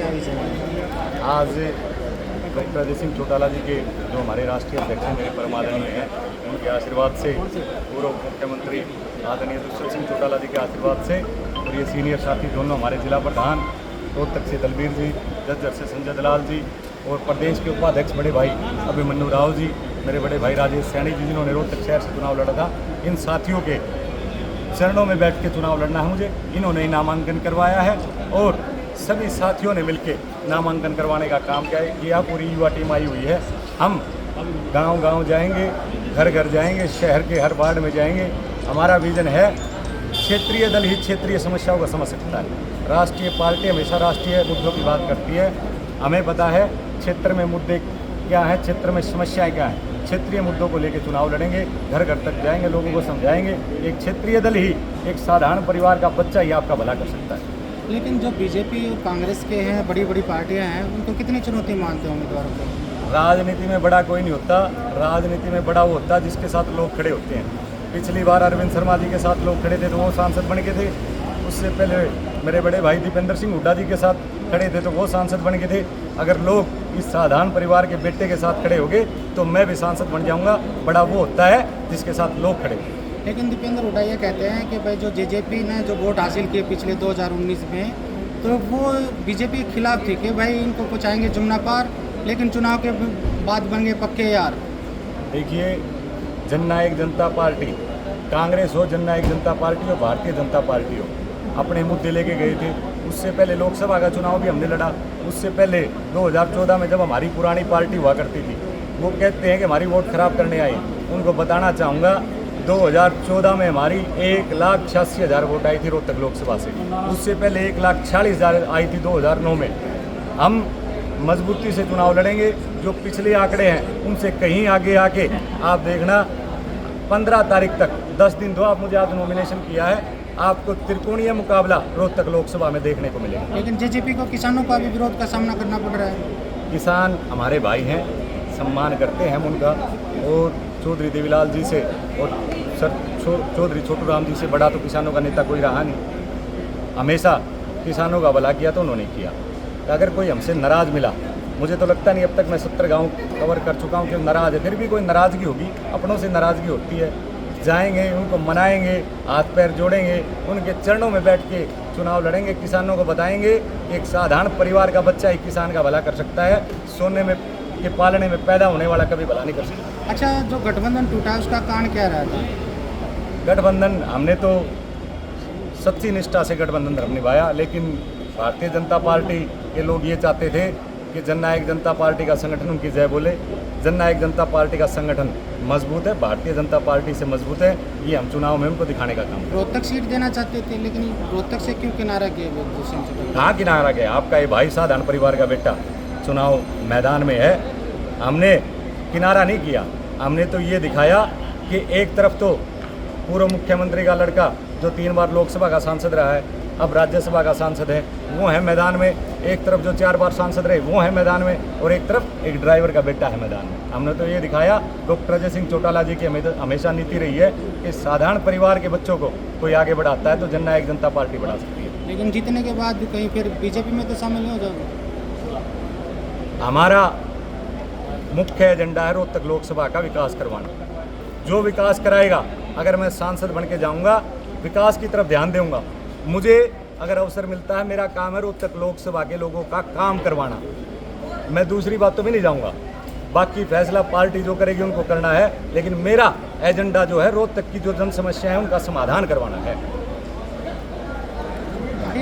क्या रीज़न है? आज डॉक्टर अजय सिंह चौटाला जी के जो हमारे राष्ट्रीय अध्यक्ष हैं, मेरे परम आदरणीय हैं, उनके आशीर्वाद से, पूर्व मुख्यमंत्री आदरणीय दुष्यंत सिंह चौटाला जी के आशीर्वाद से, और ये सीनियर साथी दोनों हमारे जिला प्रधान रोहतक से दलबीर जी, जज्जर से संजय दलाल जी, और प्रदेश के उपाध्यक्ष बड़े भाई अभिमन्यु राव जी, मेरे बड़े भाई राजेश सैनी जी, जिन्होंने रोहतक शहर से चुनाव लड़ा था, इन साथियों के चरणों में बैठ के चुनाव लड़ना है मुझे। इन्होंने ही नामांकन करवाया है और सभी साथियों ने मिलकर नामांकन करवाने का काम किया। पूरी युवा टीम आई हुई है। हम गांव-गांव जाएंगे, घर घर जाएंगे, शहर के हर वार्ड में जाएंगे। हमारा विजन है क्षेत्रीय दल ही क्षेत्रीय समस्याओं को समझ सकता है। राष्ट्रीय पार्टी हमेशा राष्ट्रीय मुद्दों की बात करती है। हमें पता है क्षेत्र में मुद्दे क्या हैं, क्षेत्र में समस्याएं क्या हैं। क्षेत्रीय मुद्दों को लेकर चुनाव लड़ेंगे, घर घर तक जाएंगे, लोगों को समझाएंगे। एक क्षेत्रीय दल ही, एक साधारण परिवार का बच्चा ही आपका भला कर सकता है। लेकिन जो बीजेपी और कांग्रेस के हैं, बड़ी बड़ी पार्टियां हैं, उनको कितनी चुनौती मानते हैं उम्मीदवारों को? राजनीति में बड़ा कोई नहीं होता। राजनीति में बड़ा वो होता है जिसके साथ लोग खड़े होते हैं। पिछली बार अरविंद शर्मा जी के साथ लोग खड़े थे तो वो सांसद बन गए थे। उससे पहले मेरे बड़े भाई दीपेंद्र सिंह हुड्डा जी के साथ खड़े थे तो वो सांसद बन गए थे। अगर लोग इस साधारण परिवार के बेटे के साथ खड़े हो गए तो मैं भी सांसद बन जाऊंगा। बड़ा वो होता है जिसके साथ लोग खड़े हों। लेकिन दीपेंद्र हुड्डा ये कहते हैं कि भाई जो जेजेपी ने जो वोट हासिल किए पिछले 2019 में, तो वो बीजेपी के खिलाफ थी कि भाई इनको कुछ आएंगे जुमना पार, लेकिन चुनाव के बाद बन गए पक्के यार। देखिए, जननायक जनता पार्टी, कांग्रेस हो, जननायक जनता पार्टी हो, भारतीय जनता पार्टी हो, अपने मुद्दे लेके गए थे। उससे पहले लोकसभा का चुनाव भी हमने लड़ा। उससे पहले 2014 में जब हमारी पुरानी पार्टी हुआ करती थी, वो कहते हैं कि हमारी वोट खराब करने आई। उनको बताना चाहूँगा 2014 में हमारी 1,86,000 वोट आई थी रोहतक लोकसभा से। उससे पहले 1,40,000 आई थी 2009 में। हम मजबूती से चुनाव लड़ेंगे। जो पिछले आंकड़े हैं उनसे कहीं आगे आके आप देखना। 15 तारीख तक 10 दिन दो आप मुझे, आज नॉमिनेशन किया है, आपको त्रिकोणीय मुकाबला रोहतक लोकसभा में देखने को मिलेगा। लेकिन जेजेपी को किसानों का भी विरोध का सामना करना पड़ रहा है। किसान हमारे भाई हैं, सम्मान करते हैं हम उनका, और चौधरी देवीलाल जी से और चौधरी छोटू राम जी से बड़ा तो किसानों का नेता कोई रहा नहीं। हमेशा किसानों का भला किया तो उन्होंने किया। अगर कोई हमसे नाराज़ मिला, मुझे तो लगता नहीं, अब तक मैं 70 गांव कवर कर चुका हूं कि नाराज़ है। फिर भी कोई नाराज़गी होगी, अपनों से नाराज़गी होती है। जाएंगे, उनको मनाएंगे, हाथ पैर जोड़ेंगे, उनके चरणों में बैठ के चुनाव लड़ेंगे। किसानों को बताएंगे एक साधारण परिवार का बच्चा ही किसान का भला कर सकता है। सोने में के पालने में पैदा होने वाला कभी भला नहीं कर सकता। अच्छा, जो गठबंधन टूटा है उसका कारण क्या रहा था? गठबंधन हमने तो सच्ची निष्ठा से गठबंधन हम निभाया, लेकिन भारतीय जनता पार्टी के लोग ये चाहते थे कि जननायक जनता पार्टी का संगठन उनकी जय बोले। जननायक जनता पार्टी का संगठन मजबूत है, भारतीय जनता पार्टी से मजबूत है। ये हम चुनाव में उनको दिखाने का काम। रोहतक सीट देना चाहते थे, लेकिन रोहतक से क्यों किनारा किया? कहाँ किनारा गया? आपका ये भाई साधारण परिवार का बेटा चुनाव मैदान में है। हमने किनारा नहीं किया। हमने तो ये दिखाया कि एक तरफ तो पूर्व मुख्यमंत्री का लड़का जो 3 बार लोकसभा का सांसद रहा है, अब राज्यसभा का सांसद है, वो है मैदान में। एक तरफ जो 4 बार सांसद रहे वो है मैदान में, और एक तरफ एक ड्राइवर का बेटा है मैदान में। हमने तो ये दिखाया। डॉक्टर अजय सिंह चौटाला जी की हमेशा नीति रही है कि साधारण परिवार के बच्चों को कोई आगे बढ़ाता है तो जननायक जनता पार्टी बढ़ा सकती है। लेकिन जीतने के बाद कहीं फिर बीजेपी में तो शामिल नहीं हो जाओगे? हमारा मुख्य एजेंडा है रोहतक लोकसभा का विकास करवाना। जो विकास कराएगा, अगर मैं सांसद बन के जाऊँगा, विकास की तरफ ध्यान दूँगा। मुझे अगर अवसर मिलता है, मेरा काम है रोहतक लोकसभा के लोगों का काम करवाना। मैं दूसरी बातों में नहीं जाऊंगा। बाकी फैसला पार्टी जो करेगी उनको करना है, लेकिन मेरा एजेंडा जो है रोहतक की जो जन समस्या है उनका समाधान करवाना है।